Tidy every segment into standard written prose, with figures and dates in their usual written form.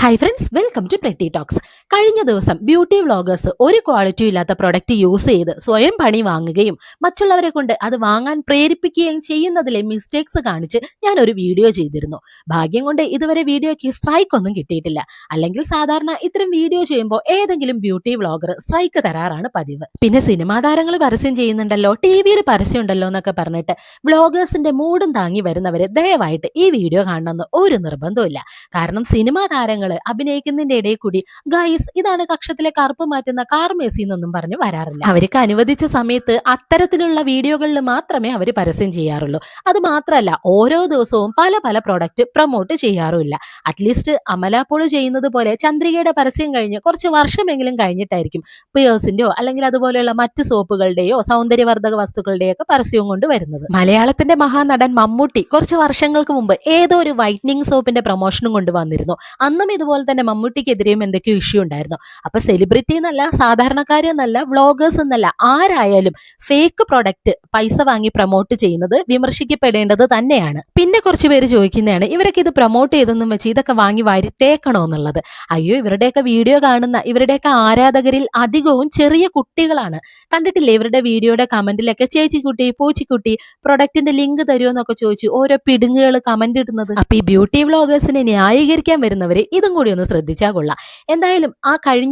Hi friends, welcome to pretty talks. കഴിഞ്ഞ ദിവസം beauty vloggers ഒരു ക്വാളിറ്റി ഇല്ലാത്ത പ്രൊഡക്റ്റ് യൂസ് ചെയ്ത് സ്വയം പണി വാങ്ങുകയും മറ്റുള്ളവരെ കൊണ്ട് അത് വാങ്ങാൻ പ്രേരിപ്പിക്കുകയും ചെയ്യുന്നതിലെ മിസ്റ്റേക്സ് കാണിച്ച് ഞാൻ ഒരു വീഡിയോ ചെയ്തിരുന്നു. ഭാഗ്യം കൊണ്ട് ഇതുവരെ വീഡിയോയ്ക്ക് സ്ട്രൈക്ക് ഒന്നും കിട്ടിയിട്ടില്ല. അല്ലെങ്കിൽ സാധാരണ ഇത്തരം വീഡിയോ ചെയ്യുമ്പോൾ ഏതെങ്കിലും ബ്യൂട്ടി വ്ളോഗർ സ്ട്രൈക്ക് തരാറാണ് പതിവ്. പിന്നെ സിനിമാ താരങ്ങൾ പരസ്യം ചെയ്യുന്നുണ്ടല്ലോ, ടി വിയിൽ പരസ്യം ഉണ്ടല്ലോ എന്നൊക്കെ പറഞ്ഞിട്ട് വ്ളോഗേഴ്സിന്റെ മൂടും താങ്ങി വരുന്നവരെ ദയവായിട്ട് ഈ വീഡിയോ കാണണമെന്ന് ഒരു നിർബന്ധമില്ല. കാരണം സിനിമാ താരങ്ങൾ അഭിനയിക്കുന്നതിന്റെ ഇടയിൽ കൂടി ഗൈസ് ഇതാണ് കക്ഷത്തിലെ കറുപ്പ് മാറ്റുന്ന കാർമേസി എന്നൊന്നും പറഞ്ഞു വരാറില്ല. അവർക്ക് അനുവദിച്ച സമയത്ത് അത്തരത്തിലുള്ള വീഡിയോകളിൽ മാത്രമേ അവർ പരസ്യം ചെയ്യാറുള്ളൂ. അത് മാത്രമല്ല, ഓരോ ദിവസവും പല പല പ്രൊഡക്റ്റ് പ്രൊമോട്ട് ചെയ്യാറുമില്ല. അറ്റ്ലീസ്റ്റ് അമലാപ്പോൾ ചെയ്യുന്നത് പോലെ ചന്ദ്രികയുടെ പരസ്യം കഴിഞ്ഞ് കുറച്ച് വർഷമെങ്കിലും കഴിഞ്ഞിട്ടായിരിക്കും പിയേഴ്സിന്റെയോ അല്ലെങ്കിൽ അതുപോലെയുള്ള മറ്റ് സോപ്പുകളുടെയോ സൗന്ദര്യവർദ്ധക വസ്തുക്കളുടെയോ ഒക്കെ പരസ്യവും കൊണ്ട് വരുന്നത്. മലയാളത്തിന്റെ മഹാനടൻ മമ്മൂട്ടി കുറച്ച് വർഷങ്ങൾക്ക് മുമ്പ് ഏതോ ഒരു വൈറ്റ്നിങ് സോപ്പിന്റെ പ്രൊമോഷനും കൊണ്ട് വന്നിരുന്നു. അന്നും ഇതുപോലെ തന്നെ മമ്മൂട്ടിക്കെതിരെയും എന്തൊക്കെയോ ഇഷ്യൂ ഉണ്ടായിരുന്നു. അപ്പൊ സെലിബ്രിറ്റി എന്നല്ല, സാധാരണക്കാരെന്നല്ല, വ്ളോഗേഴ്സ് എന്നല്ല, ആരായാലും ഫേക്ക് പ്രൊഡക്റ്റ് പൈസ വാങ്ങി പ്രൊമോട്ട് ചെയ്യുന്നത് വിമർശിക്കപ്പെടേണ്ടത് തന്നെയാണ്. പിന്നെ കുറച്ച് പേര് ചോദിക്കുന്നതാണ്, ഇവരൊക്കെ ഇത് പ്രൊമോട്ട് ചെയ്തെന്നും വെച്ച് ഇതൊക്കെ വാങ്ങി വാരിത്തേക്കണോ എന്നുള്ളത്. അയ്യോ, ഇവരുടെയൊക്കെ വീഡിയോ കാണുന്ന ഇവരുടെയൊക്കെ ആരാധകരിൽ അധികവും ചെറിയ കുട്ടികളാണ്. കണ്ടിട്ടില്ലേ ഇവരുടെ വീഡിയോയുടെ കമന്റിലൊക്കെ ചേച്ചിക്കുട്ടി, പൂച്ചിക്കുട്ടി, പ്രൊഡക്റ്റിന്റെ ലിങ്ക് തരുമോ എന്നൊക്കെ ചോദിച്ചു ഓരോ പിടുങ്ങുകൾ കമന്റ് ഇടുന്നത്. അപ്പൊ ഈ ബ്യൂട്ടി വ്ളോഗേഴ്സിനെ ന്യായീകരിക്കാൻ വരുന്നവര് ഇതും കൂടി ഒന്ന് ശ്രദ്ധിച്ചാൽ കൊള്ളാം. എന്തായാലും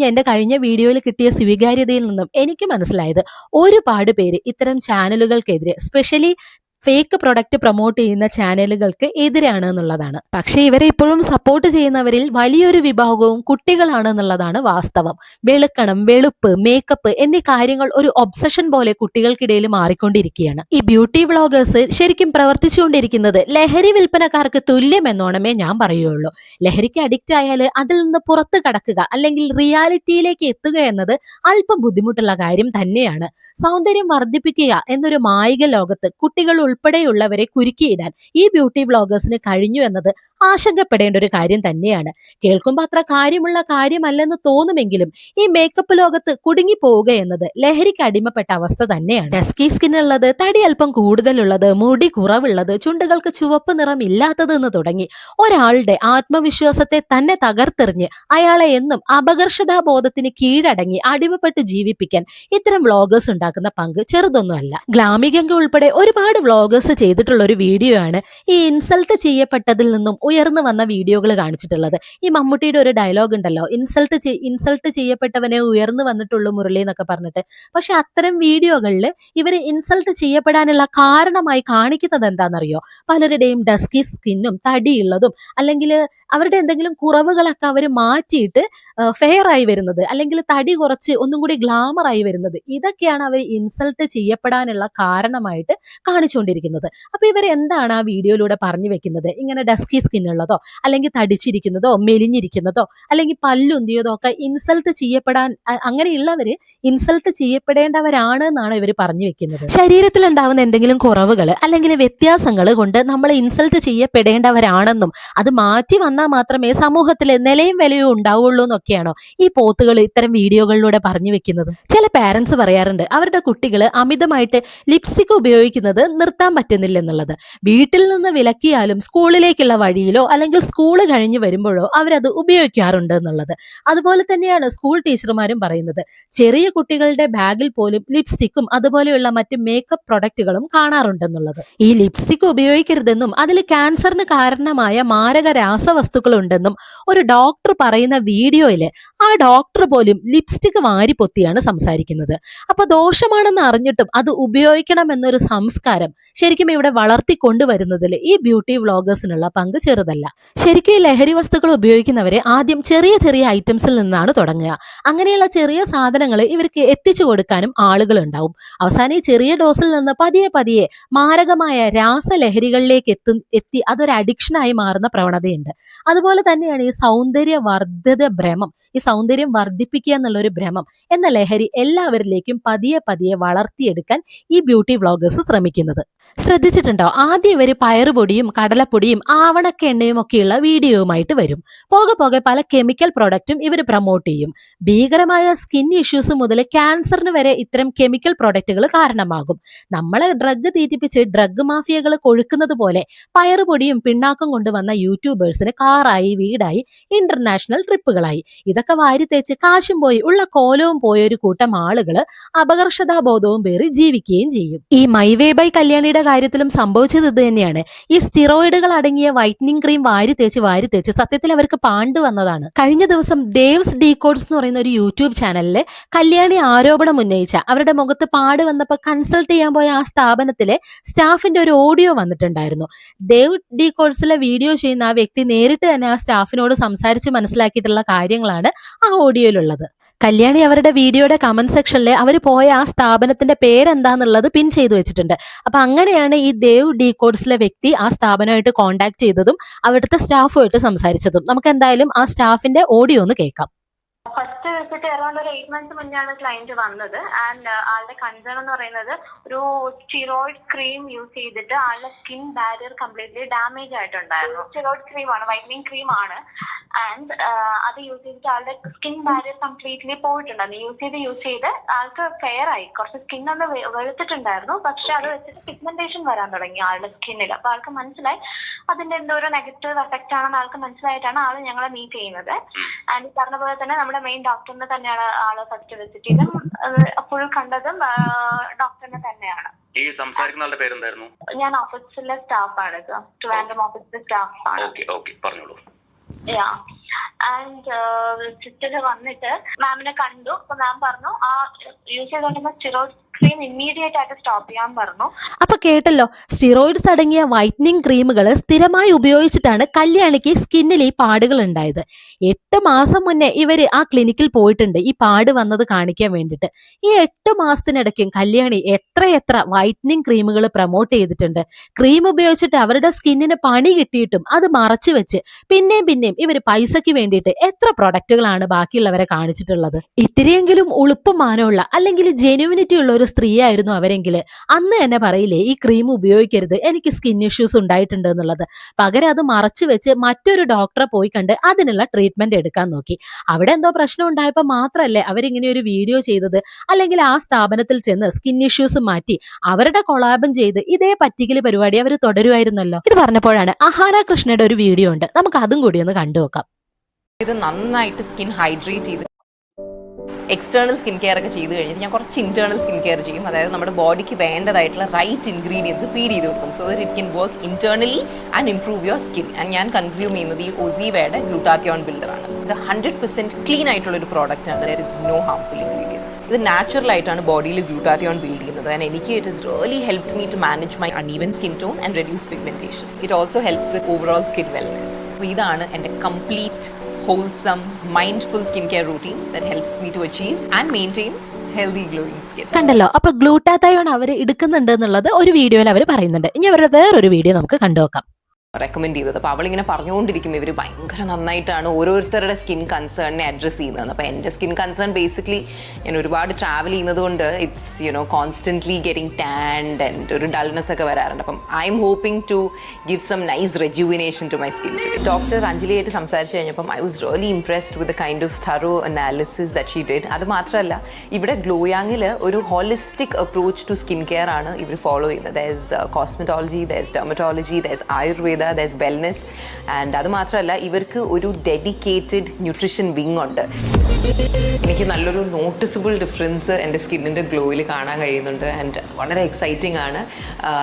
എന്റെ കഴിഞ്ഞ വീഡിയോയിൽ കിട്ടിയ സ്വീകാര്യതയിൽ നിന്നും എനിക്ക് മനസ്സിലായത് ഒരുപാട് പേര് ഇത്തരം ചാനലുകൾക്കെതിരെ, സ്പെഷ്യലി ഫേക്ക് പ്രൊഡക്റ്റ് പ്രൊമോട്ട് ചെയ്യുന്ന ചാനലുകൾക്ക് എതിരാണ് എന്നുള്ളതാണ്. പക്ഷേ ഇവരെ ഇപ്പോഴും സപ്പോർട്ട് ചെയ്യുന്നവരിൽ വലിയൊരു വിഭാഗവും കുട്ടികളാണ് എന്നുള്ളതാണ് വാസ്തവം. വെളുക്കണം, വെളുപ്പ്, മേക്കപ്പ് എന്നീ കാര്യങ്ങൾ ഒരു ഒബ്സഷൻ പോലെ കുട്ടികൾക്കിടയിൽ മാറിക്കൊണ്ടിരിക്കുകയാണ്. ഈ ബ്യൂട്ടി വ്ളോഗേഴ്സ് ശരിക്കും പ്രവർത്തിച്ചുകൊണ്ടിരിക്കുന്നത് ലഹരി വിൽപ്പനക്കാർക്ക് തുല്യമെന്നോണമേ ഞാൻ പറയുള്ളൂ. ലഹരിക്ക് അഡിക്റ്റ് ആയാൽ അതിൽ നിന്ന് പുറത്ത് കടക്കുക അല്ലെങ്കിൽ റിയാലിറ്റിയിലേക്ക് എത്തുക എന്നത് അല്പം ബുദ്ധിമുട്ടുള്ള കാര്യം തന്നെയാണ്. സൗന്ദര്യം വർദ്ധിപ്പിക്കുക എന്നൊരു മായിക ലോകത്ത് കുട്ടികൾ ഉൾപ്പെടെയുള്ളവരെ കുരുക്കിയിടാൻ ഈ ബ്യൂട്ടി വ്ളോഗേഴ്സിന് കഴിഞ്ഞു എന്നത് ആശങ്കപ്പെടേണ്ട ഒരു കാര്യം തന്നെയാണ്. കേൾക്കുമ്പോൾ അത്ര കാര്യമുള്ള കാര്യമല്ലെന്ന് തോന്നുമെങ്കിലും ഈ മേക്കപ്പ് ലോകത്ത് കുടുങ്ങിപ്പോവുക എന്നത് ലഹരിക്ക് അടിമപ്പെട്ട അവസ്ഥ തന്നെയാണ്. ഡസ്കി സ്കിൻ ഉള്ളത്, തടി അല്പം കൂടുതലുള്ളത്, മുടി കുറവുള്ളത്, ചുണ്ടുകൾക്ക് ചുവപ്പ് നിറം ഇല്ലാത്തത് എന്ന് തുടങ്ങി ഒരാളുടെ ആത്മവിശ്വാസത്തെ തന്നെ തകർത്തെറിഞ്ഞ് അയാളെ എന്നും അപകർഷതാബോധത്തിന് കീഴടങ്ങി അടിമപ്പെട്ട് ജീവിപ്പിക്കാൻ ഇത്തരം വ്ളോഗേഴ്സ് ഉണ്ടാക്കുന്ന പങ്ക് ചെറുതൊന്നുമല്ല. ഗ്ലാമികങ്ക ഉൾപ്പെടെ ഒരുപാട് വ്ളോഗേഴ്സ് ചെയ്തിട്ടുള്ള ഒരു വീഡിയോ ആണ് ഈ ഇൻസൾട്ട് ചെയ്യപ്പെട്ടതിൽ നിന്നും ഉയർന്നു വന്ന വീഡിയോകൾ കാണിച്ചിട്ടുള്ളത്. ഈ മമ്മൂട്ടിയുടെ ഒരു ഡയലോഗ് ഉണ്ടല്ലോ, ഇൻസൾട്ട് ചെയ്യപ്പെട്ടവനെ ഉയർന്നു വന്നിട്ടുള്ളൂ മുരളി എന്നൊക്കെ പറഞ്ഞിട്ട്. പക്ഷെ അത്തരം വീഡിയോകളിൽ ഇവർ ഇൻസൾട്ട് ചെയ്യപ്പെടാനുള്ള കാരണമായി കാണിക്കുന്നത് എന്താണെന്നറിയോ? പലരുടെയും ഡസ്കി സ്കിന്നും തടിയുള്ളതും അല്ലെങ്കിൽ അവരുടെ എന്തെങ്കിലും കുറവുകളൊക്കെ അവർ മാറ്റിയിട്ട് ഫെയർ ആയി വരുന്നത്, അല്ലെങ്കിൽ തടി കുറച്ച് ഒന്നും കൂടി ഗ്ലാമർ ആയി വരുന്നത്, ഇതൊക്കെയാണ് അവർ ഇൻസൾട്ട് ചെയ്യപ്പെടാനുള്ള കാരണമായിട്ട് കാണിച്ചുകൊണ്ടിരിക്കുന്നത്. അപ്പൊ ഇവർ എന്താണ് ആ വീഡിയോയിലൂടെ പറഞ്ഞു വെക്കുന്നത്? ഇങ്ങനെ ഡസ്കി സ്കിൻ ഉള്ളതോ അല്ലെങ്കിൽ തടിച്ചിരിക്കുന്നതോ മെലിഞ്ഞിരിക്കുന്നതോ അല്ലെങ്കിൽ പല്ലുന്തിയതോ ഒക്കെ ഇൻസൾട്ട് ചെയ്യപ്പെടാൻ, അങ്ങനെയുള്ളവര് ഇൻസൾട്ട് ചെയ്യപ്പെടേണ്ടവരാണ് എന്നാണ് ഇവർ പറഞ്ഞു വെക്കുന്നത്. ശരീരത്തിൽ ഉണ്ടാവുന്ന എന്തെങ്കിലും കുറവുകൾ അല്ലെങ്കിൽ വ്യത്യാസങ്ങൾ കൊണ്ട് നമ്മൾ ഇൻസൾട്ട് ചെയ്യപ്പെടേണ്ടവരാണെന്നും അത് മാറ്റി വന്നാൽ മാത്രമേ സമൂഹത്തിലെ നിലയും വിലയും ഉണ്ടാവുള്ളൂ എന്നൊക്കെയാണോ ഈ പോത്തുകൾ ഇത്തരം വീഡിയോകളിലൂടെ പറഞ്ഞു വെക്കുന്നത്? ചില പാരന്റ്സ് പറയാറുണ്ട് അവരുടെ കുട്ടികൾ അമിതമായിട്ട് ലിപ്സ്റ്റിക് ഉപയോഗിക്കുന്നത് നിർത്താൻ പറ്റുന്നില്ല എന്നുള്ളത്. വീട്ടിൽ നിന്ന് വിലക്കിയാലും സ്കൂളിലേക്കുള്ള വഴിയിലോ അല്ലെങ്കിൽ സ്കൂൾ കഴിഞ്ഞ് വരുമ്പോഴോ അവരത് ഉപയോഗിക്കാറുണ്ട് എന്നുള്ളത്. അതുപോലെ തന്നെയാണ് സ്കൂൾ ടീച്ചർമാരും പറയുന്നത്. ചെറിയ കുട്ടികളുടെ ബാഗിൽ പോലും ലിപ്സ്റ്റിക്കും അതുപോലെയുള്ള മറ്റ് മേക്കപ്പ് പ്രൊഡക്റ്റുകളും കാണാറുണ്ടെന്നുള്ളത്. ഈ ലിപ്സ്റ്റിക് ഉപയോഗിക്കരുതെന്നും അതിൽ ക്യാൻസറിന് കാരണമായ മാരക രാസവസ്തുക്കൾ ഉണ്ടെന്നും ഒരു ഡോക്ടർ പറയുന്ന വീഡിയോയിൽ ആ ഡോക്ടർ പോലും ലിപ്സ്റ്റിക് വാരി പൊത്തിയാണ് സംസാരിക്കുന്നത്. അപ്പൊ ദോഷമാണെന്ന് അറിഞ്ഞിട്ടും അത് ഉപയോഗിക്കണം എന്നൊരു സംസ്കാരം ശരിക്കും ഇവിടെ വളർത്തിക്കൊണ്ടുവരുന്നതിൽ ഈ ബ്യൂട്ടി വ്ളോഗേഴ്സിനുള്ള പങ്ക് ചെറുതല്ല. ശരിക്കും ഈ ലഹരി വസ്തുക്കൾ ഉപയോഗിക്കുന്നവരെ ആദ്യം ചെറിയ ചെറിയ ഐറ്റംസിൽ നിന്നാണ് തുടങ്ങുക. അങ്ങനെയുള്ള ചെറിയ സാധനങ്ങൾ ഇവർക്ക് എത്തിച്ചു കൊടുക്കാനും ആളുകൾ ഉണ്ടാവും. അവസാനം ഈ ചെറിയ ഡോസിൽ നിന്ന് പതിയെ പതിയെ മാരകമായ രാസലഹരികളിലേക്ക് എത്തി അതൊരു അഡിക്ഷനായി മാറുന്ന പ്രവണതയുണ്ട്. അതുപോലെ തന്നെയാണ് ഈ സൗന്ദര്യവർദ്ധിത ഭ്രമം, ഈ സൗന്ദര്യം വർദ്ധിപ്പിക്കുക എന്നുള്ളൊരു ഭ്രമം എന്ന ലഹരി എല്ലാവരിലേക്കും പതിയെ പതിയെ വളർത്തിയെടുക്കാൻ ഈ ബ്യൂട്ടി വ്ളോഗേഴ്സ് ശ്രമിക്കുന്നത്. ശ്രദ്ധിച്ചിട്ടുണ്ടോ? ആദ്യം ഇവർ പയറുപൊടിയും കടലപ്പൊടിയും വിളക്കെണ്ണയും ഒക്കെയുള്ള വീഡിയോയുമായിട്ട് വരും. പോകെ പോകെ പല കെമിക്കൽ പ്രൊഡക്റ്റും ഇവർ പ്രൊമോട്ട് ചെയ്യും. ഭീകരമായ സ്കിൻ ഇഷ്യൂസ് മുതൽ ക്യാൻസറിന് വരെ ഇത്തരം കെമിക്കൽ പ്രൊഡക്റ്റുകൾ കാരണമാകും. നമ്മളെ ഡ്രഗ് തീറ്റിപ്പിച്ച് ഡ്രഗ് മാഫിയകൾ കൊഴുക്കുന്നത് പോലെ പയറുപൊടിയും പിണ്ണാക്കും കൊണ്ടുവന്ന യൂട്യൂബേഴ്സിന് കാറായി, വീടായി, ഇന്റർനാഷണൽ ട്രിപ്പുകളായി. ഇതൊക്കെ വാരിത്തേച്ച് കാശും പോയി ഉള്ള കോലവും പോയ ഒരു കൂട്ടം ആളുകൾ അപകർഷതാബോധവും പേറി ജീവിക്കുകയും ചെയ്യും. ഈ മൈവേ ബൈ കല്യാണിയുടെ കാര്യത്തിലും സംഭവിച്ചത് ഇത് തന്നെയാണ്. ഈ സ്റ്റിറോയിഡുകൾ അടങ്ങിയ വൈറ്റനിങ് ക്രീം വാരിത്തേച്ച് സത്യത്തിൽ അവർക്ക് പാണ്ട് വന്നതാണ്. കഴിഞ്ഞ ദിവസം ദേവ്സ് ഡീകോഡ്സ് എന്ന് പറയുന്ന ഒരു യൂട്യൂബ് ചാനലില് കല്യാണി ആരോപണം ഉന്നയിച്ച അവരുടെ മുഖത്ത് പാട് വന്നപ്പോൾ കൺസൾട്ട് ചെയ്യാൻ പോയ ആ സ്ഥാപനത്തിലെ സ്റ്റാഫിന്റെ ഒരു ഓഡിയോ വന്നിട്ടുണ്ടായിരുന്നു. ദേവ് ഡീകോഡ്സിലെ വീഡിയോ ചെയ്യുന്ന ആ വ്യക്തി നേരിട്ട് തന്നെ ആ സ്റ്റാഫിനോട് സംസാരിച്ച് മനസ്സിലാക്കിയിട്ടുള്ള കാര്യങ്ങളാണ് ആ ഓഡിയോയിലുള്ളത്. കല്യാണി അവരുടെ വീഡിയോയുടെ കമന്റ് സെക്ഷനിൽ അവർ പോയ ആ സ്ഥാപനത്തിന്റെ പേരെന്താന്നുള്ളത് പിൻ ചെയ്തു വെച്ചിട്ടുണ്ട്. അപ്പൊ അങ്ങനെയാണ് ഈ ദേവ് ഡീകോഡ്സിലെ വ്യക്തി ആ സ്ഥാപനമായിട്ട് കോൺടാക്ട് ചെയ്തതും അവിടുത്തെ സ്റ്റാഫുമായിട്ട് സംസാരിച്ചതും. നമുക്ക് എന്തായാലും ആ സ്റ്റാഫിന്റെ ഓഡിയോ ഒന്ന് കേൾക്കാം. ഫസ്റ്റ് വിസിറ്റ് അറൗണ്ട് ഒരു 8 months മുന്നെയാണ് ക്ലയന്റ് വന്നത്. ആൻഡ് ആളുടെ കൺസേൺ എന്ന് പറയുന്നത് ഒരു സ്റ്റിറോയിഡ് ക്രീം യൂസ് ചെയ്തിട്ട് ആളുടെ സ്കിൻ ബാരിയർ കംപ്ലീറ്റ്ലി ഡാമേജ് ആയിട്ടുണ്ടായിരുന്നു. സ്റ്റിറോയിഡ് ക്രീമാണ്, വൈറ്റനിങ് ക്രീം ആണ്. ആൻഡ് അത് യൂസ് ചെയ്തിട്ട് ആളുടെ സ്കിൻ ബാരിയർ കംപ്ലീറ്റ്ലി പോയിട്ടുണ്ടായിരുന്നു. യൂസ് ചെയ്ത് ആൾക്ക് ഫെയർ ആയി, കുറച്ച് സ്കിൻ ഒന്ന് വെളുത്തിട്ടുണ്ടായിരുന്നു. പക്ഷെ അത് വെച്ചിട്ട് പിഗ്മെന്റേഷൻ വരാൻ തുടങ്ങി ആളുടെ സ്കിന്നിൽ. അപ്പൊ ആൾക്ക് മനസ്സിലായി അതിന്റെ എന്തോ ഒരു നെഗറ്റീവ് എഫക്റ്റ് ആണെന്ന് ആൾക്ക് മനസ്സിലായിട്ടാണ് ആള് ഞങ്ങളെ മീറ്റ് ചെയ്യുന്നത്. ആൻഡ് പറഞ്ഞ പോലെ തന്നെ നമ്മുടെ മെയിൻ ഡോക്ടറിനെ തന്നെയാണ് ആള് ഫസ്റ്റ് വിസിറ്റ് ചെയ്തും ഫുൾ കണ്ടതും ഡോക്ടറിനെ തന്നെയാണ്. ഈ സംസാരിക്കുന്ന ആളുടെ പേരെന്തായിരുന്നു? ഞാൻ ഓഫീസിലെ സ്റ്റാഫാണ്, ട്രിവാൻഡ്രം ഓഫീസിലെ സ്റ്റാഫാണ്. പറഞ്ഞോളൂ. ആൻഡ് വിസിറ്റിൽ വന്നിട്ട് മാമിനെ കണ്ടു. അപ്പൊ മാം പറഞ്ഞു ആ യൂസ് ചെയ്തോണ്ടിരുന്ന സ്റ്റിറോയിഡ് ക്രീം ഇമ്മീഡിയറ്റ് ആയിട്ട് സ്റ്റോപ്പ് ചെയ്യാൻ പറഞ്ഞു. അപ്പൊ കേട്ടല്ലോ, സ്റ്റിറോയിഡ്സ് അടങ്ങിയ വൈറ്റനിങ് ക്രീമുകൾ സ്ഥിരമായി ഉപയോഗിച്ചിട്ടാണ് കല്യാണിക്ക് സ്കിന്നിൽ ഈ പാടുകൾ ഉണ്ടായത്. 8 മാസം മുന്നേ ഇവര് ആ ക്ലിനിക്കിൽ പോയിട്ടുണ്ട് ഈ പാട് വന്നത് കാണിക്കാൻ വേണ്ടിയിട്ട്. ഈ 8 മാസത്തിനിടയ്ക്കും കല്യാണി എത്ര വൈറ്റനിങ് ക്രീമുകൾ പ്രൊമോട്ട് ചെയ്തിട്ടുണ്ട്. ക്രീം ഉപയോഗിച്ചിട്ട് അവരുടെ സ്കിന്നിന് പണി കിട്ടിയിട്ടും അത് മറച്ചു വെച്ച് പിന്നെയും ഇവര് പൈസക്ക് വേണ്ടിയിട്ട് എത്ര പ്രൊഡക്റ്റുകളാണ് ബാക്കിയുള്ളവരെ കാണിച്ചിട്ടുള്ളത്. ഇത്തിരിയെങ്കിലും ഉളുപ്പും മാനമുള്ള അല്ലെങ്കിൽ ജെന്യുവിനിറ്റി ഉള്ള ഒരു സ്ത്രീയായിരുന്നു അവരെങ്കിൽ അന്ന് തന്നെ പറയില്ലേ ഈ ക്രീം ഉപയോഗിക്കരുത്, എനിക്ക് സ്കിൻ ഇഷ്യൂസ് ഉണ്ടായിട്ടുണ്ട് എന്നുള്ളത്. പകരം അത് മറച്ചു വെച്ച് മറ്റൊരു ഡോക്ടറെ പോയി കണ്ട് അതിനുള്ള ട്രീറ്റ്മെന്റ് എടുക്കാൻ നോക്കി. അവിടെ എന്തോ പ്രശ്നം ഉണ്ടായപ്പോൾ മാത്രമല്ലേ അവരിങ്ങനെ ഒരു വീഡിയോ ചെയ്തത്. അല്ലെങ്കിൽ ആ സ്ഥാപനത്തിൽ ചെന്ന് സ്കിൻ ഇഷ്യൂസ് മാറ്റി അവരുടെ കൊളാബം ചെയ്ത് ഇതേ പറ്റിക്കല് പരിപാടി അവർ തുടരുമായിരുന്നല്ലോ. ഇത് പറഞ്ഞപ്പോഴാണ് അഹാന കൃഷ്ണയുടെ ഒരു വീഡിയോ ഉണ്ട്, നമുക്ക് അതും കൂടി ഒന്ന് കണ്ടുനോക്കാം. ഇത് നന്നായിട്ട് സ്കിൻ ഹൈഡ്രേറ്റ് ചെയ്ത് എക്സ്റ്റേണൽ സ്കിൻ കെയർ ഒക്കെ ചെയ്ത് കഴിഞ്ഞിട്ട് ഞാൻ കുറച്ച് ഇന്റേണൽ സ്കിൻ കെയർ ചെയ്യും. അതായത് നമ്മുടെ ബോഡിക്ക് വേണ്ടതായിട്ടുള്ള റൈറ്റ് ഇൻഗ്രീഡിയൻസ് ഫീഡ് ചെയ്ത് കൊടുക്കും. So that it can work internally and improve your skin. And ഞാൻ കൺസ്യൂം ചെയ്യുന്നത് ഈ ഒസീവയുടെ ഗ്ലൂട്ടാത്തിയോൺ ബിൽഡറാണ്. ഇത് 100% ക്ലീൻ ആയിട്ടുള്ളൊരു പ്രോഡക്റ്റ് ആണ്. There is no harmful ingredients. ഇത് നാച്ചുറൽ ആയിട്ടാണ് ബോഡിയിൽ ഗ്ലൂട്ടാത്തിയോൺ ബിൽഡ് ചെയ്യുന്നത്. ആൻഡ് എനിക്ക് it is really helped me to manage my uneven skin tone and reduce pigmentation. It also helps with overall skin wellness. അപ്പോൾ ഇതാണ് എൻ്റെ complete wholesome mindful skincare routine that helps me to achieve and maintain healthy glowing skin. കണ്ടല്ലോ, അപ്പൊ glutathione അവർ എടുക്കുന്നുണ്ട് എന്നുള്ളത് ഒരു വീഡിയോയിൽ അവർ പറയുന്നുണ്ട്. ഇനി അവരുടെ വേറൊരു വീഡിയോ നമുക്ക് കണ്ടുനോക്കാം. റെക്കമെൻഡ് ചെയ്തത്. അപ്പോൾ അവളിങ്ങനെ പറഞ്ഞുകൊണ്ടിരിക്കും ഇവർ ഭയങ്കര നന്നായിട്ടാണ് ഓരോരുത്തരുടെ സ്കിൻ കൺസേണിനെ അഡ്രസ്സ് ചെയ്യുന്നത്. അപ്പോൾ എൻ്റെ സ്കിൻ കൺസേൺ ബേസിക്കലി ഞാൻ ഒരുപാട് ട്രാവൽ ചെയ്യുന്നത് കൊണ്ട് it's constantly getting tanned and ഒരു ഡൾനെസ് ഒക്കെ വരാറുണ്ട്. അപ്പം I am hoping to give some nice rejuvenation to my skin. Doctor അഞ്ജലിയായിട്ട് സംസാരിച്ച് കഴിഞ്ഞപ്പം I was really impressed with the kind of thorough analysis that she did. അത് മാത്രമല്ല ഇവിടെ ഗ്ലോയാങ്ങിൽ ഒരു holistic approach to skin care ആണ് ഇവർ ഫോളോ ചെയ്യുന്നത്. There is cosmetology, there is dermatology, there is Ayurveda, there's wellness, and അത് മാത്രമല്ല ഇവർക്ക് ഒരു ഡെഡിക്കേറ്റഡ് ന്യൂട്രീഷൻ വിങ് ഉണ്ട്. എനിക്ക് നല്ലൊരു നോട്ടിസബിൾ ഡിഫറൻസ് എൻ്റെ സ്കിന്നിൻ്റെ ഗ്ലോയിൽ കാണാൻ കഴിയുന്നുണ്ട്. ആൻഡ് വളരെ എക്സൈറ്റിംഗ് ആണ്.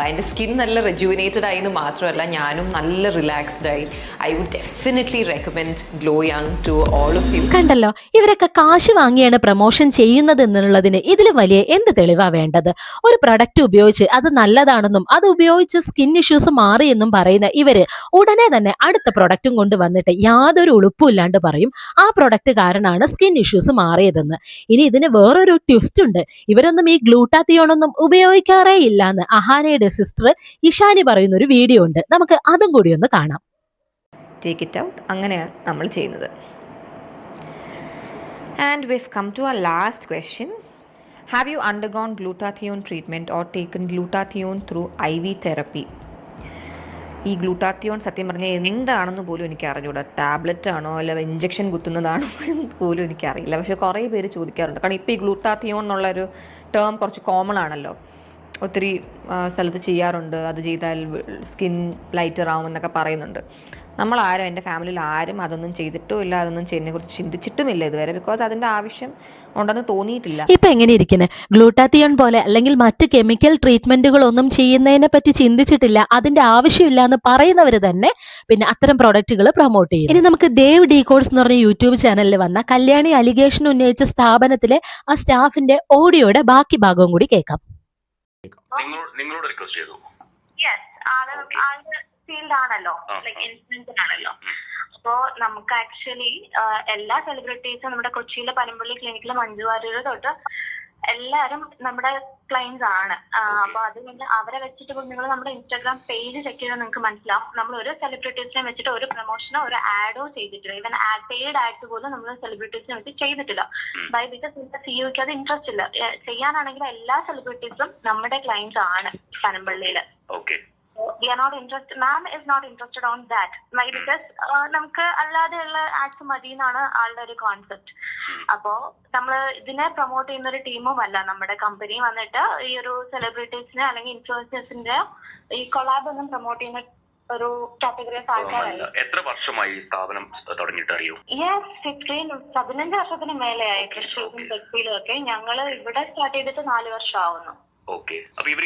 എൻ്റെ സ്കിൻ നല്ല റെജുവിനേറ്റഡ് ആയി എന്ന് മാത്രമല്ല ഞാനും നല്ല റിലാക്സ്ഡ് ആയി. I would definitely recommend Glow Young to all of you. കണ്ടല്ലോ, ഇവരൊക്കെ കാശ് വാങ്ങിയാണ് പ്രൊമോഷൻ ചെയ്യുന്നത് എന്നുള്ളതിന് ഇതിൽ വലിയ എന്ത് തെളിവാ വേണ്ടത്? ഒരു പ്രൊഡക്റ്റ് ഉപയോഗിച്ച് അത് നല്ലതാണെന്നും അത് ഉപയോഗിച്ച് സ്കിൻ ഇഷ്യൂസ് മാറിയെന്നും പറയുന്ന ഇവര് ഉടനെ തന്നെ അടുത്ത പ്രൊഡക്റ്റും കൊണ്ട് വന്നിട്ട് യാതൊരു ഉളുപ്പും ഇല്ലാണ്ട് പറയും ആ പ്രൊഡക്റ്റ് കാരണമാണ് സ്കിൻ ഇഷ്യൂസ് മാറിയതെന്ന്. ഇനി ഇതിന് വേറൊരു ട്വിസ്റ്റ് ഉണ്ട്. ഇവരൊന്നും ഈ ഗ്ലൂട്ടാത്തിയോണൊന്നും ഉപയോഗിക്കാറേ ഇല്ലാന്ന് അഹാനയുടെ സിസ്റ്റർ ഇഷാനി പറയുന്ന ഒരു വീഡിയോ ഉണ്ട്, നമുക്ക് അതും കൂടി ഒന്ന് കാണാം. ടേക്ക് ഇറ്റ് ഔട്ട്, അങ്ങനെയാണ് നമ്മൾ ചെയ്യുന്നത്. And we've come to our last question. Have you undergone glutathione treatment or taken glutathione through IV therapy? ഈ ഗ്ലൂട്ടാത്തിയോൺ സത്യം പറഞ്ഞാൽ എന്താണെന്ന് പോലും എനിക്ക് അറിഞ്ഞൂടാ. ടാബ്ലറ്റ് ആണോ അല്ല ഇഞ്ചക്ഷൻ കുത്തുന്നതാണോ എന്ന് പോലും എനിക്കറിയില്ല. പക്ഷേ കുറേ പേര് ചോദിക്കാറുണ്ട്. കാരണം ഇപ്പോൾ ഈ ഗ്ലൂട്ടാത്തിയോൺ എന്നുള്ളൊരു ടേം കുറച്ച് കോമൺ ആണല്ലോ. ഒത്തിരി സ്ഥലത്ത് ചെയ്യാറുണ്ട്. അത് ചെയ്താൽ സ്കിൻ ലൈറ്റർ ആവുമെന്നൊക്കെ പറയുന്നുണ്ട്. നമ്മളാരും എൻ്റെ ഫാമിലിയിൽ ആരും അതൊന്നും ചെയ്തിട്ടും ഇല്ല, അതൊന്നും ചെയ്യുന്നതിനെക്കുറിച്ച് ചിന്തിച്ചിട്ടുമില്ല ഇതുവരെ. ബിക്കോസ് അതിൻ്റെ ആവശ്യം ഉണ്ടെന്ന് തോന്നിയിട്ടില്ല. ഇപ്പൊ എങ്ങനെ ഇരിക്കുന്നത്? ഗ്ലൂട്ടാത്തിയോൺ പോലെ അല്ലെങ്കിൽ മറ്റ് കെമിക്കൽ ട്രീറ്റ്മെന്റുകളൊന്നും ചെയ്യുന്നതിനെ പറ്റി ചിന്തിച്ചിട്ടില്ല, അതിന്റെ ആവശ്യമില്ല എന്ന് പറയുന്നവര് തന്നെ പിന്നെ അത്തരം പ്രൊഡക്റ്റുകൾ പ്രൊമോട്ട് ചെയ്യും. ഇനി നമുക്ക് ദേവ് ഡീകോഡ്സ് എന്ന് പറഞ്ഞ യൂട്യൂബ് ചാനലിൽ വന്ന കല്യാണി അലിഗേഷൻ ഉന്നയിച്ച സ്ഥാപനത്തിലെ ആ സ്റ്റാഫിന്റെ ഓഡിയോയുടെ ബാക്കി ഭാഗവും കൂടി കേൾക്കാം. നിങ്ങളോട് റിക്വസ്റ്റ് ചെയ്തു. യെസ്, ആളുടെ ഫീൽഡ് ആണല്ലോ, ലൈക് ഇൻഫ്ലുവൻസർ ആണല്ലോ. അപ്പോ നമുക്ക് ആക്ച്വലി എല്ലാ സെലിബ്രിറ്റീസും നമ്മുടെ കൊച്ചിയിലെ പനമ്പള്ളി ക്ലിനിക്കിലെ മഞ്ജു വാര്യർ തൊട്ട് എല്ലാരും നമ്മുടെ ക്ലയൻസ് ആണ്. അപ്പൊ അതുകൊണ്ട് അവരെ വെച്ചിട്ട് നിങ്ങൾ നമ്മുടെ ഇൻസ്റ്റാഗ്രാം പേജ് ചെക്ക് ചെയ്താൽ നിങ്ങൾക്ക് മനസ്സിലാവും, നമ്മൾ ഒരു സെലിബ്രിറ്റീസിനെ വെച്ചിട്ട് ഒരു പ്രൊമോഷനോ ഒരു ആഡോ ചെയ്തിട്ടില്ല. ഈവൻ പെയ്ഡ് ആഡ്സ് പോലും നമ്മൾ സെലിബ്രിറ്റീസിനെ വെച്ച് ചെയ്തിട്ടില്ല. ബൈ ബിക്കോസ് സിഇഒക്ക് അത് ഇൻട്രസ്റ്റ് ഇല്ല. ചെയ്യാനാണെങ്കിൽ എല്ലാ സെലിബ്രിറ്റീസും നമ്മുടെ ക്ലയൻസ് ആണ് പനമ്പള്ളിയില്. We are not interested. Ma'am is not interested on that. Why? Because നമുക്ക് അല്ലാതെയുള്ള ആഡ്സ് മതി എന്നാണ് ആളുടെ ഒരു കോൺസെപ്റ്റ്. അപ്പോ നമ്മൾ ഇതിനെ പ്രൊമോട്ട് ചെയ്യുന്ന ഒരു ടീമും അല്ല നമ്മുടെ കമ്പനി വന്നിട്ട് ഈ ഒരു സെലിബ്രിറ്റീസിനെ അല്ലെങ്കിൽ ഇൻഫ്ലുവൻസേഴ്സിന്റെ ഈ കൊളാബ് ഒന്നും പ്രൊമോട്ട് ചെയ്യുന്ന ഒരു കാറ്റഗറി ഓഫ് ആൾക്കാരല്ല. എത്ര വർഷമായി സ്ഥാപനം തുടങ്ങിയിട്ട് അറിയൂ? 15 വർഷത്തിന് മേലെയായി തൃശ്ശൂരും കൊച്ചിയിലും ഒക്കെ. ഞങ്ങള് ഇവിടെ സ്റ്റാർട്ട് ചെയ്തിട്ട് 4 വർഷം ആവുന്നു. ഓക്കെ. അപ്പൊ ഇവര്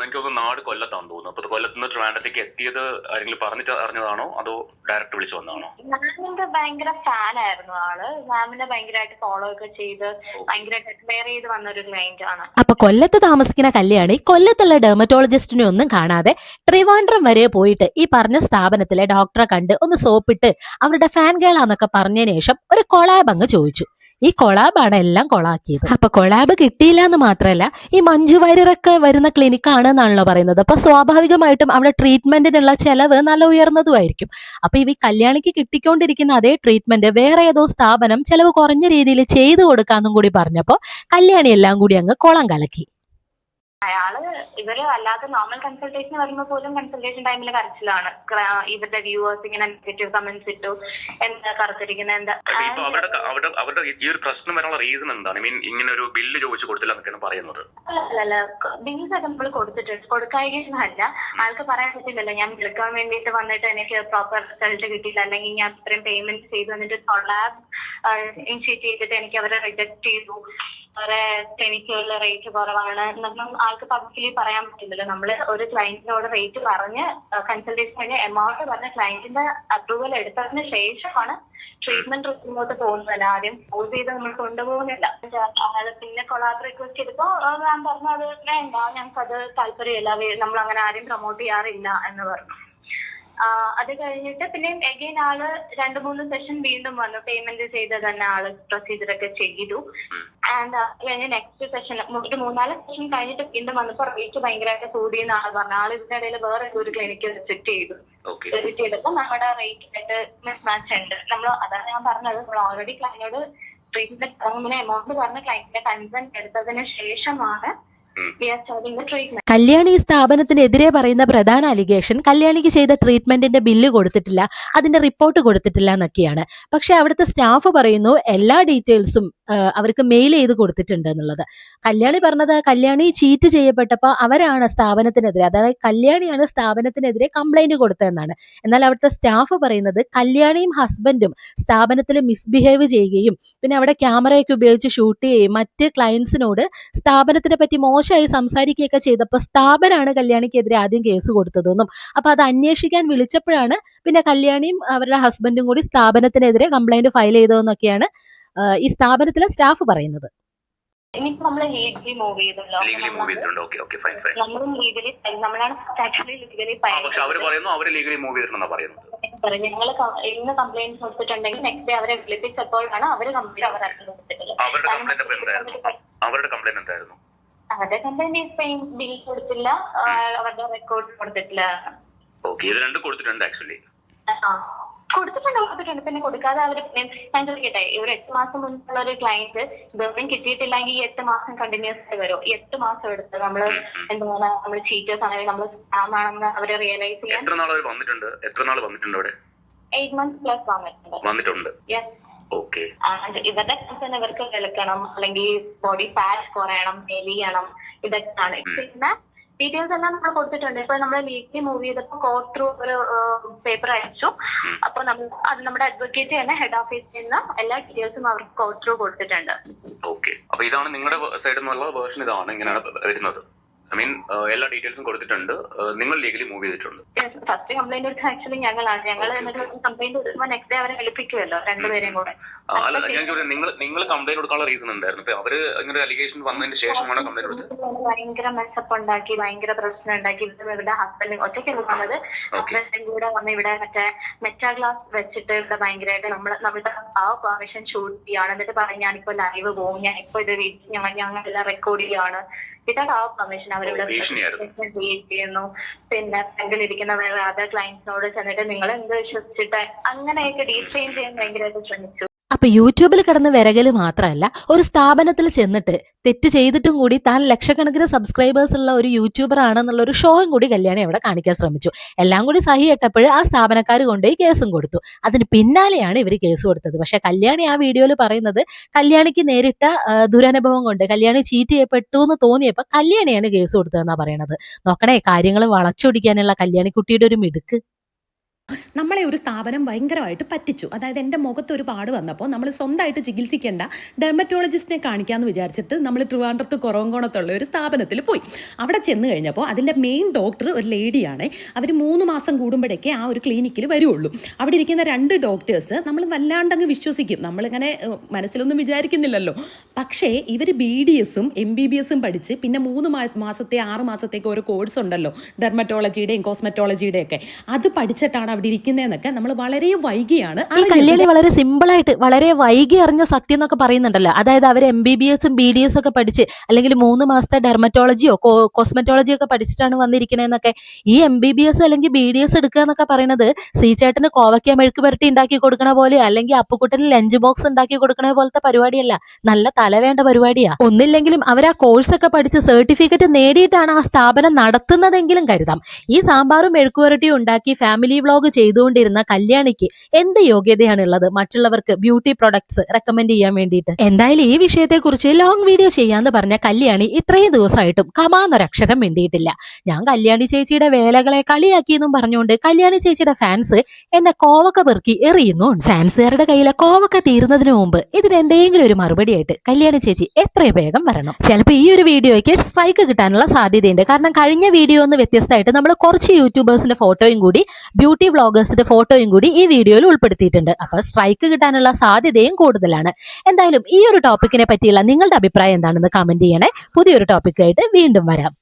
എനിക്ക് നാട് കൊല്ലത്താന്ന് തോന്നുന്നു. അപ്പൊ കൊല്ലത്ത് നിന്ന് ട്രിവാൻഡ്രത്തേക്ക് എത്തിയത് ആരെങ്കിലും പറഞ്ഞിട്ട് അറിഞ്ഞതാണോ അതോ ഡയറക്റ്റ് വിളിച്ചു വന്നതാണോ? മാമിന്റെ ഭയങ്കര ഫാൻ ആയിരുന്നു ആള്. മാമിനെ ഭയങ്കരമായിട്ട് ഫോളോ ഒക്കെ ചെയ്ത് ഭയങ്കരമായിട്ട് അഡ്മയർ ചെയ്ത് വന്ന ഒരു ക്ലയന്റ് ആണ്. അപ്പൊ കൊല്ലത്ത് താമസിക്കുന്ന കല്യാണി കൊല്ലത്തുള്ള ഡെർമറ്റോളജിസ്റ്റിനെ ഒന്നും കാണാതെ ട്രിവാൻഡ്രം വരെ പോയിട്ട് ഈ പറഞ്ഞ സ്ഥാപനത്തിലെ ഡോക്ടറെ കണ്ട് ഒന്ന് സോപ്പിട്ട് അവരുടെ ഫാൻ ഗേളാന്നൊക്കെ പറഞ്ഞതിന് ശേഷം ഒരു കൊളാബ് അങ്ങ് ചോദിച്ചു. ഈ കൊളാബാണ് എല്ലാം കൊളാക്കിയത്. അപ്പൊ കൊളാബ് കിട്ടിയില്ല എന്ന് മാത്രമല്ല, ഈ മഞ്ജു വാര്യരൊക്കെ വരുന്ന ക്ലിനിക്കാണ് എന്നാണല്ലോ പറയുന്നത്. അപ്പൊ സ്വാഭാവികമായിട്ടും അവിടെ ട്രീറ്റ്മെന്റിനുള്ള ചെലവ് നല്ല ഉയർന്നതുമായിരിക്കും. അപ്പൊ ഈ കല്യാണിക്ക് കിട്ടിക്കൊണ്ടിരിക്കുന്ന അതേ ട്രീറ്റ്മെന്റ് വേറെ ഏതോ സ്ഥാപനം ചെലവ് കുറഞ്ഞ രീതിയിൽ ചെയ്തു കൊടുക്കാന്നും കൂടി പറഞ്ഞപ്പോ കല്യാണി എല്ലാം കൂടി അങ്ങ് കുളം കലക്കി. അയാള് ഇവര് അല്ലാതെ നോർമൽ കൺസൾട്ടേഷൻ വരുമ്പോൾ പോലും കൺസൾട്ടേഷൻ ടൈമിൽ കരച്ചിലാണ്. ഇവരുടെ വ്യൂവേഴ്സ് ഇങ്ങനെ നെഗറ്റീവ് കമന്റ്സ് ഇട്ടു, എന്താ കറുത്തിരിക്കുന്ന എന്താ. അവരുടെ ഈ ഒരു പ്രശ്നം വരാനുള്ള റീസൺ എന്താണ്? മീൻ ഇങ്ങനെ ഒരു ബില്ല് ചോദിച്ചു കൊടുത്തില്ല എന്നൊക്കെയാണ് പറയുന്നത്. അല്ല, ബിൽസ് ഒക്കെ നമ്മൾ കൊടുത്തിട്ടുണ്ട്. കൊടുക്കാതിരിക്കുന്നതല്ല, ആൾക്ക് പറയാൻ പറ്റില്ലല്ലോ ഞാൻ വിളിക്കാൻ വേണ്ടിയിട്ട് വന്നിട്ട് എനിക്ക് പ്രോപ്പർ റിസൾട്ട് കിട്ടിയില്ല, അല്ലെങ്കിൽ ഞാൻ ഇത്രയും പേയ്മെന്റ് ചെയ്ത് വന്നിട്ട് കൊളാബ് ഇനിഷ്യേറ്റ് ചെയ്തിട്ട് എനിക്ക് അവരെ റിജക്ട് ചെയ്തു, അവരെ ക്ലിനിക്കുകളിലെ റേറ്റ് കുറവാണ് എന്നൊന്നും ആൾക്ക് പബ്ലിക്കലി പറയാൻ പറ്റില്ലല്ലോ. നമ്മൾ ഒരു ക്ലയന്റിനോട് റേറ്റ് പറഞ്ഞ് കൺസൾട്ടേഷൻ കഴിഞ്ഞ എമൗണ്ട് പറഞ്ഞ ക്ലയന്റിന്റെ അപ്രൂവൽ എടുത്തതിന് ശേഷമാണ് ട്രീറ്റ്മെന്റ് റിപ്പോർട്ട് പോകുന്നില്ല. ആദ്യം പോസ് ചെയ്ത് നമ്മൾ കൊണ്ടുപോകുന്നില്ല. പിന്നെ കൊളാബ് റിക്വസ്റ്റ് ചെയ്തപ്പോ ഞാൻ പറഞ്ഞു അത് വേണ്ട, ഞങ്ങൾക്ക് അത് താല്പര്യമില്ല, നമ്മൾ അങ്ങനെ ആരും പ്രൊമോട്ട് ചെയ്യാറില്ല എന്ന് പറഞ്ഞു. അത് കഴിഞ്ഞിട്ട് പിന്നെ എഗെയിൻ ആള് 2-3 സെഷൻ വീണ്ടും വന്നു. പേയ്മെന്റ് ചെയ്ത് തന്നെ ആള് പ്രൊസീജിയർ ഒക്കെ ചെയ്തു. ആൻഡ് അത് കഴിഞ്ഞ് നെക്സ്റ്റ് സെഷൻ ഒരു 3-4 സെഷൻ കഴിഞ്ഞിട്ട് വീണ്ടും വന്നപ്പോ റേറ്റ് ഭയങ്കരമായിട്ട് കൂടിയെന്ന് ആള് പറഞ്ഞു. ആള് ഇതിന്റെ ഇടയിൽ വേറെ ഒരു ക്ലിനിക്ക് വിസിറ്റ് ചെയ്തു. വിസിറ്റ് ചെയ്തപ്പോ നമ്മുടെ റേറ്റ് ആയിട്ട് മിസ് മാച്ച് ഉണ്ട്. നമ്മൾ അതാണ് ഞാൻ പറഞ്ഞത്, നമ്മൾ ഓൾറെഡി ക്ലയന്റിനോട് ട്രീറ്റ്മെന്റ് എമൗണ്ട് പറഞ്ഞ ക്ലയന്റിന്റെ കൺസെന്റ് എടുത്തതിന് ശേഷമാണ് കല്യാണി സ്ഥാപനത്തിനെതിരെ പറയുന്ന പ്രധാന അലിഗേഷൻ കല്യാണിക്ക് ചെയ്ത ട്രീറ്റ്മെന്റിന്റെ ബില്ല് കൊടുത്തിട്ടില്ല, അതിന്റെ റിപ്പോർട്ട് കൊടുത്തിട്ടില്ല എന്നൊക്കെയാണ്. പക്ഷെ അവിടുത്തെ സ്റ്റാഫ് പറയുന്നു എല്ലാ ഡീറ്റെയിൽസും അവർക്ക് മെയിൽ ചെയ്ത് കൊടുത്തിട്ടുണ്ട് എന്നുള്ളത്. കല്യാണി പറഞ്ഞത് കല്യാണി ചീറ്റ് ചെയ്യപ്പെട്ടപ്പോൾ അവരാണ് സ്ഥാപനത്തിനെതിരെ, അതായത് കല്യാണിയാണ് സ്ഥാപനത്തിനെതിരെ കംപ്ലൈന്റ് കൊടുത്തതെന്നാണ്. എന്നാൽ അവിടുത്തെ സ്റ്റാഫ് പറയുന്നത് കല്യാണിയും ഹസ്ബൻഡും സ്ഥാപനത്തിൽ മിസ്ബിഹേവ് ചെയ്യുകയും പിന്നെ അവിടെ ക്യാമറയൊക്കെ ഉപയോഗിച്ച് ഷൂട്ട് ചെയ്യുകയും മറ്റ് ക്ലയൻസിനോട് സ്ഥാപനത്തിനെ പറ്റി മോശമായി സംസാരിക്കുകയൊക്കെ ചെയ്തപ്പോൾ സ്ഥാപനമാണ് കല്യാണിക്കെതിരെ ആദ്യം കേസ് കൊടുത്തതെന്നും അപ്പൊ അത് അന്വേഷിക്കാൻ വിളിച്ചപ്പോഴാണ് പിന്നെ കല്യാണിയും അവരുടെ ഹസ്ബൻഡും കൂടി സ്ഥാപനത്തിനെതിരെ കംപ്ലൈന്റ് ഫയൽ ചെയ്തതെന്നൊക്കെയാണ് ഈ സ്ഥാപനത്തിലെ സ്റ്റാഫ് പറയുന്നത്. ഇനിയിപ്പോ നമ്മള് ലീഗലി മൂവ് ചെയ്തല്ലോ, നമ്മളും ലീഗലി നമ്മളാണ് ആക്ച്വലി ലീഗലി ഞങ്ങൾ ഇന്ന് കംപ്ലൈന്റ് കൊടുത്തിട്ടുണ്ടെങ്കിൽ നെക്സ്റ്റ് ഡേ അവരെ വിളിപ്പിച്ചപ്പോഴാണ് അവര് കംപ്ലൈന്റ് അവരുടെ കംപ്ലൈന്റ് എന്തായിരുന്നു? അവരുടെ കംപ്ലൈന്റ് ബിൽ കൊടുത്തില്ല, അവരുടെ റെക്കോർഡ് കൊടുത്തിട്ടില്ല. ഇത് രണ്ടും കൊടുത്തിട്ടുണ്ട് ആക്ച്വലി. കൊടുത്തിട്ടുണ്ട്. പിന്നെ കൊടുക്കാതെ അവര് ഞാൻ ചോദിക്കട്ടെ, ഒരു 8 മാസം മുൻപുള്ള ഒരു ക്ലയന്റ് ഗവൺമെന്റ് കിട്ടിയിട്ടില്ലെങ്കിൽ ഈ 8 മാസം കണ്ടിന്യൂസ് ആയി വരും. 8 മാസം എടുത്ത് നമ്മള് എന്താണ് നമ്മൾ ചീറ്റേഴ്സ് ആണെങ്കിൽ നമ്മൾ സ്കാം ആണെന്ന് അവര് റിയലൈസ് ചെയ്യാൻ എത്ര നാൾ വന്നിട്ടുണ്ട് അവിടെ? 8 months പ്ലസ് വന്നിട്ടുണ്ട്. യെസ്. ഓക്കെ. ഇവരുടെ കൺസേൺ ഇവർക്ക് വെളുക്കണം, അല്ലെങ്കിൽ ബോഡി ഫാറ്റ് കുറയണം, മെലിയണം, ഇതൊക്കെയാണ്. പിന്നെ ഡീറ്റെയിൽസ് എല്ലാം നമ്മൾ കൊടുത്തിട്ടുണ്ട്. ഇപ്പൊ നമ്മൾ ലീഗലി മൂവ് ചെയ്തപ്പോൾ കോർട്ട് ത്രൂ ഒരു പേപ്പർ അയച്ചു. അപ്പൊ അത് നമ്മുടെ അഡ്വക്കേറ്റ് തന്നെ ഹെഡ് ഓഫീസിൽ നിന്ന് എല്ലാ ഡീറ്റെയിൽസും അവർക്ക് കോർട്ട് ത്രൂ കൊടുത്തിട്ടുണ്ട്. ഓക്കെ. അപ്പൊ ഇതാണ് നിങ്ങളുടെ സൈഡിൽ നിന്നുള്ള വേർഷൻ, ഇതാണ് ഇങ്ങനെയാണ് വരുന്നത്. ഐ മീൻ എല്ലാ ഡീറ്റെയിൽസും കൊടുത്തിട്ടുണ്ട്, നിങ്ങൾ ലീഗലി മൂവ് ചെയ്തിട്ടുണ്ട്. ഫസ്റ്റ് കംപ്ലൈന്റ് എടുത്ത് ആക്ച്വലി ഞങ്ങളാണ്. ഞങ്ങൾ കംപ്ലൈന്റ് കൊടുക്കുമ്പോൾ നെക്സ്റ്റ് ഡേ അവരെ വിളിപ്പിക്കുമല്ലോ, രണ്ടുപേരെയും കൂടെ. അല്ല, ഞാൻ ചോദിച്ചത് നിങ്ങൾ കംപ്ലൈന്റ് കൊടുക്കാനുള്ള റീസൺ ഉണ്ടായിരുന്നു. ഇപ്പൊ അവര് ഇങ്ങനെ അലിഗേഷൻ വന്നതിന് ശേഷമാണ് കംപ്ലൈന്റ് കൊടുത്തത്. ഭയങ്കര മെസ്സപ്പ് ഉണ്ടാക്കി, ഭയങ്കര പ്രശ്നം ഉണ്ടാക്കി. ഇവരുടെ ഹസ്ബൻഡ് ഒറ്റയ്ക്ക് വന്നത്, ഹസ്ബൻഡും കൂടെ വന്ന് ഇവിടെ മെറ്റാ ഗ്ലാസ് വെച്ചിട്ട് ഇവിടെ ഭയങ്കരമായിട്ട് നമ്മുടെ ആ പെർമിഷൻ ഷൂട്ട് ചെയ്യാണ്. എന്നിട്ട് പറയും ഞാനിപ്പോ ലൈവ് പോകും, ഞാനിപ്പോ ഇത് ഞങ്ങളെല്ലാം റെക്കോർഡ് ചെയ്യാണ്. വിതൗട്ട് ആ പെർമിഷൻ അവരിവിടെ ക്രിയേറ്റ് ചെയ്യുന്നു. പിന്നെ ഫ്രണ്ടിലിരിക്കുന്ന വേറെ അതർ ക്ലയൻസിനോട് ചെന്നിട്ട് നിങ്ങൾ എന്ത് വിശ്വസിച്ചിട്ട് അങ്ങനെയൊക്കെ ഡീഫെയിം ചെയ്യാൻ ഭയങ്കരമായിട്ട് ശ്രമിച്ചു. അപ്പൊ യൂട്യൂബിൽ കിടന്ന് വിരകല് മാത്രമല്ല, ഒരു സ്ഥാപനത്തിൽ ചെന്നിട്ട് തെറ്റ് ചെയ്തിട്ടും കൂടി താൻ ലക്ഷക്കണക്കിന് സബ്സ്ക്രൈബേഴ്സ് ഉള്ള ഒരു യൂട്യൂബർ ആണെന്നുള്ള ഒരു ഷോയും കൂടി കല്യാണി അവിടെ കാണിക്കാൻ ശ്രമിച്ചു. എല്ലാം കൂടി സഹി ഇട്ടപ്പോൾ ആ സ്ഥാപനക്കാർ കൊണ്ടുപോയി കേസും കൊടുത്തു. അതിന് പിന്നാലെയാണ് ഇവർ കേസ് കൊടുത്തത്. പക്ഷെ കല്യാണി ആ വീഡിയോയിൽ പറയുന്നത് കല്യാണിക്ക് നേരിട്ട ദുരനുഭവം കൊണ്ട് കല്യാണി ചീറ്റ് ചെയ്യപ്പെട്ടു എന്ന് തോന്നിയപ്പോൾ കല്യാണിയാണ് കേസ് കൊടുത്തതെന്നാ പറയണത്. നോക്കണേ, കാര്യങ്ങൾ വളച്ചൊടിക്കാനുള്ള കല്യാണിക്കുട്ടിയുടെ ഒരു മിടുക്ക്. നമ്മളെ ഒരു സ്ഥാപനം ഭയങ്കരമായിട്ട് പറ്റിച്ചു. അതായത് എൻ്റെ മുഖത്ത് ഒരു പാട് വന്നപ്പോൾ നമ്മൾ സ്വന്തമായിട്ട് ചികിത്സിക്കേണ്ട ഡെർമറ്റോളജിസ്റ്റിനെ കാണിക്കാമെന്ന് വിചാരിച്ചിട്ട് നമ്മൾ ട്രിവാൻഡ്രത്ത് കുറവങ്കോണത്തുള്ള ഒരു സ്ഥാപനത്തിൽ പോയി. അവിടെ ചെന്ന് കഴിഞ്ഞപ്പോൾ അതിൻ്റെ മെയിൻ ഡോക്ടർ ഒരു ലേഡിയാണ്. അവർ 3 മാസം കൂടുമ്പോഴേക്കേ ആ ഒരു ക്ലിനിക്കിൽ വരുള്ളൂ. അവിടെ ഇരിക്കുന്ന 2 ഡോക്ടേഴ്സ് നമ്മൾ വല്ലാണ്ടങ്ങ് വിശ്വസിക്കും. നമ്മളിങ്ങനെ മനസ്സിലൊന്നും വിചാരിക്കുന്നില്ലല്ലോ. പക്ഷേ ഇവർ BDSും MBBSും പഠിച്ച് പിന്നെ 3 മാസത്തെ 6 മാസത്തേക്ക് ഒരു കോഴ്സ് ഉണ്ടല്ലോ, ഡെർമറ്റോളജിയുടെയും കോസ്മെറ്റോളജിയുടെയും ഒക്കെ, അത് പഠിച്ചിട്ടാണ് അവിടെ ഇരിക്കുന്നതെന്നൊക്കെ നമ്മൾ വളരെ വൈകിയാണ്. ഈ കല്യാണി വളരെ സിമ്പിളായിട്ട് വളരെ വൈകി അറിഞ്ഞ സത്യം എന്നൊക്കെ പറയുന്നുണ്ടല്ലോ. അതായത് അവർ MBBSും BDSും ഒക്കെ പഠിച്ച് അല്ലെങ്കിൽ 3 മാസത്തെ ഡെർമറ്റോളജിയോ കോസ്മെറ്റോളജിയോ ഒക്കെ പഠിച്ചിട്ടാണ് വന്നിരിക്കണേന്നൊക്കെ. ഈ MBBS അല്ലെങ്കിൽ BDS എടുക്കുക എന്നൊക്കെ പറയുന്നത് സീച്ചേട്ടന് കോവയ്ക്ക മെഴുക്ക് പുരട്ടി ഉണ്ടാക്കി കൊടുക്കണ പോലെ, അല്ലെങ്കിൽ അപ്പുക്കുട്ടന് ലഞ്ച് ബോക്സ് ഉണ്ടാക്കി കൊടുക്കണ പോലത്തെ പരിപാടിയല്ല. നല്ല തല വേണ്ട പരിപാടിയാ. ഒന്നില്ലെങ്കിലും അവർ ആ കോഴ്സൊക്കെ പഠിച്ച് സർട്ടിഫിക്കറ്റ് നേടിയിട്ടാണ് ആ സ്ഥാപനം നടത്തുന്നതെങ്കിലും കരുതാം. ഈ സാമ്പാറും മെഴുക്ക് പുരട്ടിയും ഉണ്ടാക്കി ഫാമിലി വ്ലോഗ് ചെയ്തുകൊണ്ടിരുന്ന കല്യാണിക്ക് എന്ത് യോഗ്യതയാണുള്ളത് മറ്റുള്ളവർക്ക് ബ്യൂട്ടി പ്രൊഡക്ട്സ് റെക്കമെൻഡ് ചെയ്യാൻ വേണ്ടിയിട്ട്? എന്തായാലും ഈ വിഷയത്തെക്കുറിച്ച് ലോങ് വീഡിയോ ചെയ്യാന്ന് പറഞ്ഞ കല്യാണി ഇത്രയും ദിവസമായിട്ടും കമാന്നൊരക്ഷരം വേണ്ടിയിട്ടില്ല. ഞാൻ കല്യാണി ചേച്ചിയുടെ വേലകളെ കളിയാക്കിയെന്നും പറഞ്ഞുകൊണ്ട് കല്യാണി ചേച്ചിയുടെ ഫാൻസ് എന്നെ കോവക്ക പെറുക്കി എറിയുന്നുണ്ട്. ഫാൻസുകാരുടെ കയ്യിലെ കോവക്ക തീരുന്നതിന് മുമ്പ് ഇതിനെന്തെങ്കിലും ഒരു മറുപടിയായിട്ട് കല്യാണി ചേച്ചി എത്രയും വേഗം വരണം. ചിലപ്പോൾ ഈ ഒരു വീഡിയോയ്ക്ക് സ്ട്രൈക്ക് കിട്ടാനുള്ള സാധ്യതയുണ്ട്. കാരണം കഴിഞ്ഞ വീഡിയോ ഒന്ന് വ്യത്യസ്തമായിട്ട് നമ്മൾ കുറച്ച് യൂട്യൂബേഴ്സിന്റെ ഫോട്ടോയും കൂടി ബ്യൂട്ടി വ്ളോഗേഴ്സിന്റെ ഫോട്ടോയും കൂടി ഈ വീഡിയോയിൽ ഉൾപ്പെടുത്തിയിട്ടുണ്ട്. അപ്പൊ സ്ട്രൈക്ക് കിട്ടാനുള്ള സാധ്യതയും കൂടുതലാണ്. എന്തായാലും ഈ ഒരു ടോപ്പിക്കിനെ പറ്റിയുള്ള നിങ്ങളുടെ അഭിപ്രായം എന്താണെന്ന് കമന്റ് ചെയ്യണേ. പുതിയൊരു ടോപ്പിക്കായിട്ട് വീണ്ടും വരാം.